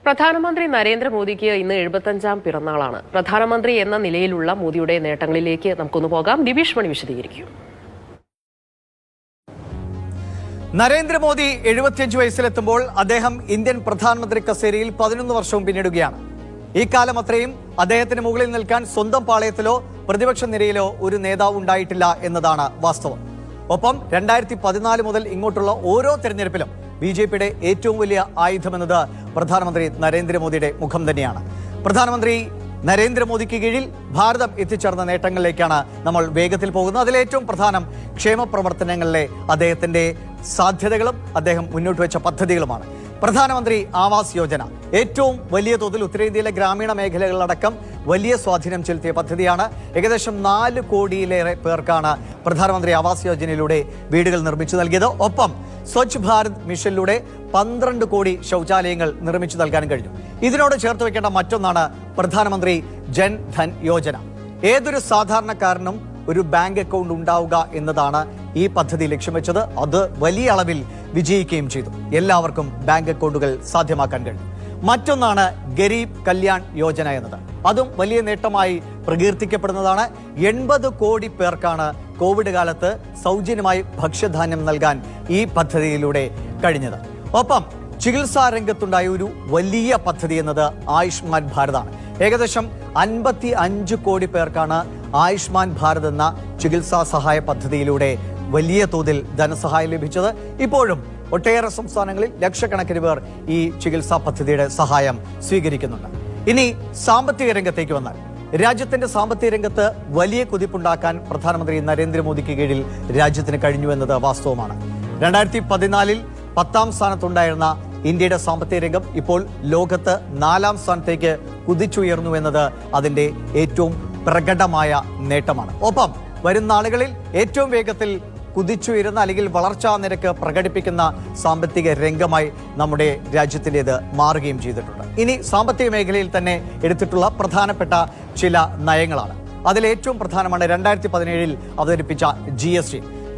പ്രധാനമന്ത്രി നരേന്ദ്രമോദിക്ക് ഇന്ന് 75ാം പിറന്നാളാണ്. പ്രധാനമന്ത്രി എന്ന നിലയിലുള്ള മോദിയുടെ നേട്ടങ്ങളിലേക്ക് നമുക്കൊന്ന് പോകാം. ദിവിഷ് മണി വിശദീകരിക്കും. നരേന്ദ്രമോദി 75 വയസ്സിലെത്തുമ്പോൾ അദ്ദേഹം ഇന്ത്യൻ പ്രധാനമന്ത്രി കസേരയിൽ 11 വർഷവും പിന്നിടുകയാണ്. ഈ കാലം അത്രയും അദ്ദേഹത്തിന് മുകളിൽ നിൽക്കാൻ സ്വന്തം പാളയത്തിലോ പ്രതിപക്ഷ നിരയിലോ ഒരു നേതാവ് ഉണ്ടായിട്ടില്ല എന്നതാണ് വാസ്തവം. ഒപ്പം 2014 മുതൽ ഇങ്ങോട്ടുള്ള ഓരോ തെരഞ്ഞെടുപ്പിലും BJPയുടെ ഏറ്റവും വലിയ ആയുധമെന്നത് പ്രധാനമന്ത്രി നരേന്ദ്രമോദിയുടെ മുഖം തന്നെയാണ്. പ്രധാനമന്ത്രി നരേന്ദ്രമോദിക്ക് കീഴിൽ ഭാരതം എത്തിച്ചേർന്ന നേട്ടങ്ങളിലേക്കാണ് നമ്മൾ വേഗത്തിൽ പോകുന്നത്. അതിലേറ്റവും പ്രധാനം ക്ഷേമ പ്രവർത്തനങ്ങളിലെ അദ്ദേഹത്തിന്റെ സാധ്യതകളും അദ്ദേഹം മുന്നോട്ട് വെച്ച പദ്ധതികളുമാണ്. പ്രധാനമന്ത്രി ആവാസ് യോജന ഏറ്റവും വലിയ തോതിൽ ഉത്തരേന്ത്യയിലെ ഗ്രാമീണ മേഖലകളിലടക്കം വലിയ സ്വാധീനം ചെലുത്തിയ പദ്ധതിയാണ്. ഏകദേശം 4 കോടിയിലേറെ പേർക്കാണ് പ്രധാനമന്ത്രി ആവാസ് യോജനയിലൂടെ വീടുകൾ നിർമ്മിച്ചു നൽകിയത്. ഒപ്പം സ്വച്ഛ് ഭാരത് മിഷനിലൂടെ 12 കോടി ശൗചാലയങ്ങൾ നിർമ്മിച്ചു നൽകാൻ കഴിഞ്ഞു. ഇതിനോട് ചേർത്ത് വെക്കേണ്ട മറ്റൊന്നാണ് പ്രധാനമന്ത്രി ജൻ ധൻ യോജന. ഏതൊരു സാധാരണക്കാരനും ഒരു ബാങ്ക് അക്കൗണ്ട് ഉണ്ടാവുക എന്നതാണ് ഈ പദ്ധതി ലക്ഷ്യം വെച്ചത്. അത് വലിയ അളവിൽ വിജയിക്കുകയും ചെയ്തു. എല്ലാവർക്കും ബാങ്ക് അക്കൗണ്ടുകൾ സാധ്യമാക്കാൻ കഴിഞ്ഞു. മറ്റൊന്നാണ് ഗരീബ് കല്യാൺ യോജന എന്നത്. അതും വലിയ നേട്ടമായി പ്രകീർത്തിക്കപ്പെടുന്നതാണ്. 80 കോടി പേർക്കാണ് കോവിഡ് കാലത്ത് സൗജന്യമായി ഭക്ഷ്യധാന്യം നൽകാൻ ഈ പദ്ധതിയിലൂടെ കഴിഞ്ഞത്. ഒപ്പം ചികിത്സാ രംഗത്തുണ്ടായ ഒരു വലിയ പദ്ധതി എന്നത് ആയുഷ്മാൻ ഭാരതാണ്. ഏകദേശം 55 കോടി പേർക്കാണ് ആയുഷ്മാൻ ഭാരത് എന്ന ചികിത്സാ സഹായ പദ്ധതിയിലൂടെ വലിയ തോതിൽ ധനസഹായം ലഭിച്ചത്. ഇപ്പോഴും ഒട്ടേറെ സംസ്ഥാനങ്ങളിൽ ലക്ഷക്കണക്കിന് പേർ ഈ ചികിത്സാ പദ്ധതിയുടെ സഹായം സ്വീകരിക്കുന്നുണ്ട്. ഇനി സാമ്പത്തിക രംഗത്തേക്ക് വന്നാൽ രാജ്യത്തിന്റെ സാമ്പത്തിക രംഗത്ത് വലിയ കുതിപ്പുണ്ടാക്കാൻ പ്രധാനമന്ത്രി നരേന്ദ്രമോദിക്ക് കീഴിൽ രാജ്യത്തിന് കഴിഞ്ഞു എന്നത് വാസ്തവമാണ്. 2014 10ാം സ്ഥാനത്തുണ്ടായിരുന്ന ഇന്ത്യയുടെ സാമ്പത്തിക രംഗം ഇപ്പോൾ ലോകത്ത് 4ാം സ്ഥാനത്തേക്ക് കുതിച്ചുയർന്നു എന്നത് അതിന്റെ ഏറ്റവും പ്രകടമായ നേട്ടമാണ്. ഒപ്പം വരുന്ന നാളുകളിൽ ഏറ്റവും വേഗത്തിൽ കുതിച്ചുയരുന്ന അല്ലെങ്കിൽ വളർച്ചാ നിരക്ക് പ്രകടിപ്പിക്കുന്ന സാമ്പത്തിക രംഗമായി നമ്മുടെ രാജ്യത്തിൻ്റെത് മാറുകയും ചെയ്തിട്ടുണ്ട്. ഇനി സാമ്പത്തിക മേഖലയിൽ തന്നെ എടുത്തിട്ടുള്ള പ്രധാനപ്പെട്ട ചില നയങ്ങളാണ്. അതിലേറ്റവും പ്രധാനമാണ് 2017 അവതരിപ്പിച്ച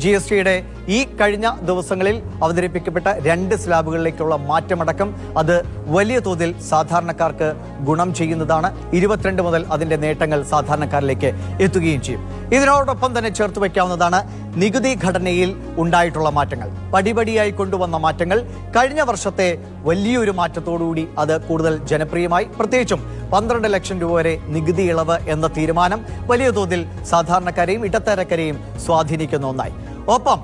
GST-യുടെ ഈ കഴിഞ്ഞ ദിവസങ്ങളിൽ അവതരിപ്പിക്കപ്പെട്ട 2 സ്ലാബുകളിലേക്കുള്ള മാറ്റമടക്കം അത് വലിയ തോതിൽ സാധാരണക്കാർക്ക് ഗുണം ചെയ്യുന്നതാണ്. 22 മുതൽ അതിന്റെ നേട്ടങ്ങൾ സാധാരണക്കാരിലേക്ക് എത്തുകയും ചെയ്യും. ഇതിനോടൊപ്പം തന്നെ ചേർത്ത് വയ്ക്കാവുന്നതാണ് നികുതി ഘടനയിൽ ഉണ്ടായിട്ടുള്ള മാറ്റങ്ങൾ. പടിപടിയായി കൊണ്ടുവന്ന മാറ്റങ്ങൾ കഴിഞ്ഞ വർഷത്തെ വലിയൊരു മാറ്റത്തോടുകൂടി അത് കൂടുതൽ ജനപ്രിയമായി. പ്രത്യേകിച്ചും 12 ലക്ഷം രൂപ വരെ നികുതി ഇളവ് എന്ന തീരുമാനം വലിയ തോതിൽ സാധാരണക്കാരെയും ഇടത്തരക്കാരെയും സ്വാധീനിക്കുന്ന ഒന്നായി. ഒപ്പം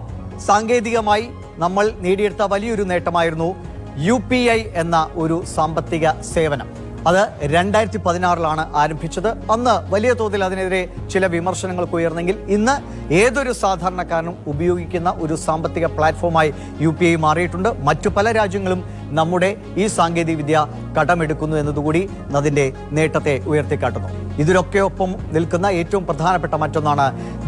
സാങ്കേതികമായി നമ്മൾ നേടിയെടുത്ത വലിയൊരു നേട്ടമായിരുന്നു UPI എന്ന ഒരു സാമ്പത്തിക സേവനം. അത് 2016 ആരംഭിച്ചത്. അന്ന് വലിയ തോതിൽ അതിനെതിരെ ചില വിമർശനങ്ങൾക്ക് ഉയർന്നെങ്കിൽ ഇന്ന് ഏതൊരു സാധാരണക്കാരനും ഉപയോഗിക്കുന്ന ഒരു സാമ്പത്തിക പ്ലാറ്റ്ഫോമായി UPI മാറിയിട്ടുണ്ട്. മറ്റു പല രാജ്യങ്ങളും നമ്മുടെ ഈ സാങ്കേതിക വിദ്യ കടമെടുക്കുന്നു എന്നതുകൂടി അതിന്റെ നേട്ടത്തെ ഉയർത്തിക്കാട്ടുന്നു. ഇതിലൊക്കെ ഒപ്പം നിൽക്കുന്ന ഏറ്റവും പ്രധാനപ്പെട്ട മറ്റൊന്നാണ്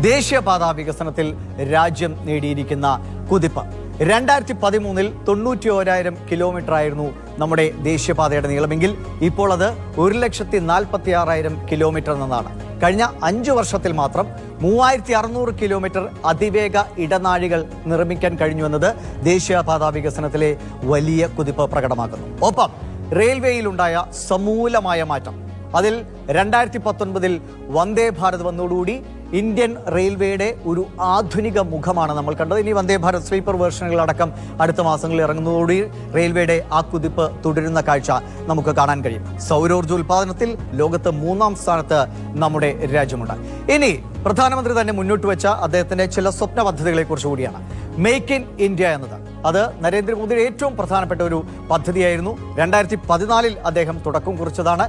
ദേശീയപാതാ വികസനത്തിൽ രാജ്യം നേടിയിരിക്കുന്ന കുതിപ്പ്. 2013 91,000 കിലോമീറ്റർ ആയിരുന്നു നമ്മുടെ ദേശീയപാതയുടെ നീളമെങ്കിൽ ഇപ്പോൾ അത് 1,46,000 കിലോമീറ്റർ എന്നതാണ്. കഴിഞ്ഞ 5 വർഷത്തിൽ മാത്രം 3,600 കിലോമീറ്റർ അതിവേഗ ഇടനാഴികൾ നിർമ്മിക്കാൻ കഴിഞ്ഞു എന്നത് ദേശീയപാതാ വികസനത്തിലെ വലിയ കുതിപ്പ് പ്രകടമാക്കുന്നു. ഒപ്പം റെയിൽവേയിലുണ്ടായ സമൂലമായ മാറ്റം. അതിൽ 2019 വന്ദേ ഭാരത് വന്നതോടുകൂടി ഇന്ത്യൻ റെയിൽവേയുടെ ഒരു ആധുനിക മുഖമാണ് നമ്മൾ കണ്ടത്. ഇനി വന്ദേ ഭാരത് സ്ലീപ്പർ വേർഷനുകളടക്കം അടുത്ത മാസങ്ങളിൽ ഇറങ്ങുന്നതോടുകൂടി റെയിൽവേയുടെ ആ കുതിപ്പ് തുടരുന്ന കാഴ്ച നമുക്ക് കാണാൻ കഴിയും. സൗരോർജ്ജ ഉൽപാദനത്തിൽ ലോകത്ത് 3ാം സ്ഥാനത്ത് നമ്മുടെ രാജ്യമുണ്ട്. ഇനി പ്രധാനമന്ത്രി തന്നെ മുന്നോട്ട് വെച്ച അദ്ദേഹത്തിന്റെ ചില സ്വപ്ന പദ്ധതികളെ കുറിച്ച് കൂടിയാണ്. മേക്ക് ഇൻ ഇന്ത്യ എന്നത്. അത് നരേന്ദ്രമോദിയുടെ ഏറ്റവും പ്രധാനപ്പെട്ട ഒരു പദ്ധതിയായിരുന്നു. 2014 അദ്ദേഹം തുടക്കം കുറിച്ചതാണ്.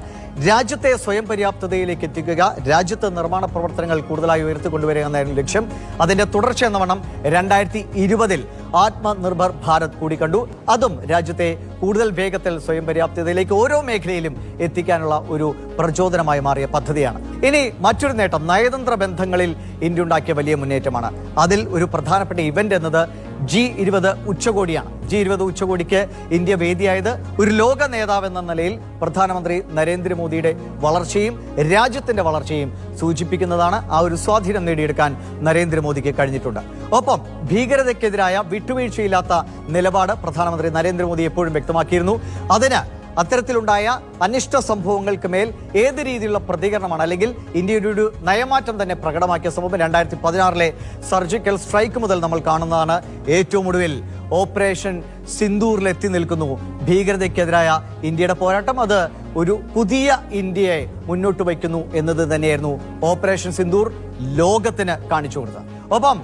രാജ്യത്തെ സ്വയം പര്യാപ്തതയിലേക്ക് എത്തിക്കുക, രാജ്യത്ത് നിർമ്മാണ പ്രവർത്തനങ്ങൾ കൂടുതലായി ഉയർത്തിക്കൊണ്ടുവരിക എന്നായിരുന്നു ലക്ഷ്യം. അതിന്റെ തുടർച്ച എന്ന വണ്ണം 2020 ആത്മനിർഭർ ഭാരത് കൂടി കണ്ടു. അതും രാജ്യത്തെ കൂടുതൽ വേഗത്തിൽ സ്വയം പര്യാപ്തതയിലേക്ക് ഓരോ മേഖലയിലും എത്തിക്കാനുള്ള ഒരു പ്രചോദനമായി മാറിയ പദ്ധതിയാണ്. ഇനി മറ്റൊരു നേട്ടം നയതന്ത്ര ബന്ധങ്ങളിൽ ഇന്ത്യ ഉണ്ടാക്കിയ വലിയ മുന്നേറ്റമാണ്. അതിൽ ഒരു പ്രധാനപ്പെട്ട ഇവന്റ് എന്നത് G20 ഉച്ചകോടിയാണ്. G20 ഉച്ചകോടിക്ക് ഇന്ത്യ വേദിയായത് ഒരു ലോക നേതാവ് എന്ന നിലയിൽ പ്രധാനമന്ത്രി നരേന്ദ്രമോദിയുടെ വളർച്ചയും രാജ്യത്തിന്റെ വളർച്ചയും സൂചിപ്പിക്കുന്നതാണ്. ആ ഒരു സ്വാധീനം നേടിയെടുക്കാൻ നരേന്ദ്രമോദിക്ക് കഴിഞ്ഞിട്ടുണ്ട്. ഒപ്പം ഭീകരതയ്ക്കെതിരായ വിട്ടുവീഴ്ചയില്ലാത്ത നിലപാട് പ്രധാനമന്ത്രി നരേന്ദ്രമോദി എപ്പോഴും വ്യക്തമാക്കിയിരുന്നു. അതിന് അത്തരത്തിലുണ്ടായ അനിഷ്ട സംഭവങ്ങൾക്ക് മേൽ ഏത് രീതിയിലുള്ള പ്രതികരണമാണ്, അല്ലെങ്കിൽ ഇന്ത്യയുടെ ഒരു നയമാറ്റം തന്നെ പ്രകടമാക്കിയ സംഭവം 2016 സർജിക്കൽ സ്ട്രൈക്ക് മുതൽ നമ്മൾ കാണുന്നതാണ്. ഏറ്റവും ഒടുവിൽ ഓപ്പറേഷൻ സിന്ദൂറിൽ എത്തി നിൽക്കുന്നു ഭീകരതയ്ക്കെതിരായ ഇന്ത്യയുടെ പോരാട്ടം. അത് ഒരു പുതിയ ഇന്ത്യയെ മുന്നോട്ട് വയ്ക്കുന്നു എന്നത് തന്നെയായിരുന്നു ഓപ്പറേഷൻ സിന്ദൂർ ലോകത്തിന് കാണിച്ചു കൊടുത്തത്. ഒപ്പം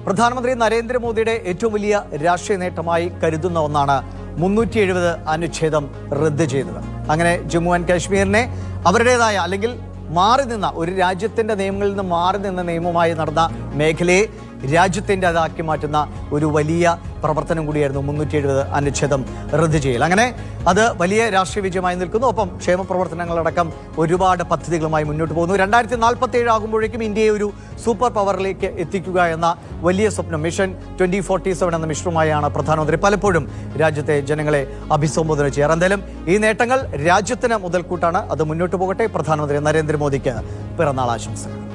പ്രധാനമന്ത്രി നരേന്ദ്രമോദിയുടെ ഏറ്റവും വലിയ രാഷ്ട്രീയ നേട്ടമായി കരുതുന്ന ഒന്നാണ് 370 അനുച്ഛേദം റദ്ദ് ചെയ്തത്. അങ്ങനെ ജമ്മു ആൻഡ് കാശ്മീരിനെ അവരുടേതായ, അല്ലെങ്കിൽ മാറി നിന്ന ഒരു രാജ്യത്തിന്റെ നിയമങ്ങളിൽ നിന്ന് മാറി നിന്ന നിയമമായി നടന്ന മേഖലയെ രാജ്യത്തിന്റെ അതാക്കി മാറ്റുന്ന ഒരു വലിയ പ്രവർത്തനം കൂടിയായിരുന്നു 370 അനുച്ഛേദം റദ്ദ് ചെയ്യൽ. അങ്ങനെ അത് വലിയ രാഷ്ട്രീയ വിജയമായി നിൽക്കുന്നു. ഒപ്പം ക്ഷേമ പ്രവർത്തനങ്ങളടക്കം ഒരുപാട് പദ്ധതികളുമായി മുന്നോട്ട് പോകുന്നു. 2047 ആകുമ്പോഴേക്കും ഇന്ത്യയെ ഒരു സൂപ്പർ പവറിലേക്ക് എത്തിക്കുക എന്ന വലിയ സ്വപ്നം, മിഷൻ 2047 എന്ന മിഷനുമായാണ് പ്രധാനമന്ത്രി പലപ്പോഴും രാജ്യത്തെ ജനങ്ങളെ അഭിസംബോധന ചെയ്യാറ്. എന്തായാലും ഈ നേട്ടങ്ങൾ രാജ്യത്തിന് മുതൽക്കൂട്ടാണ്. അത് മുന്നോട്ട് പോകട്ടെ. പ്രധാനമന്ത്രി നരേന്ദ്രമോദിക്ക് പിറന്നാൾ ആശംസകൾ.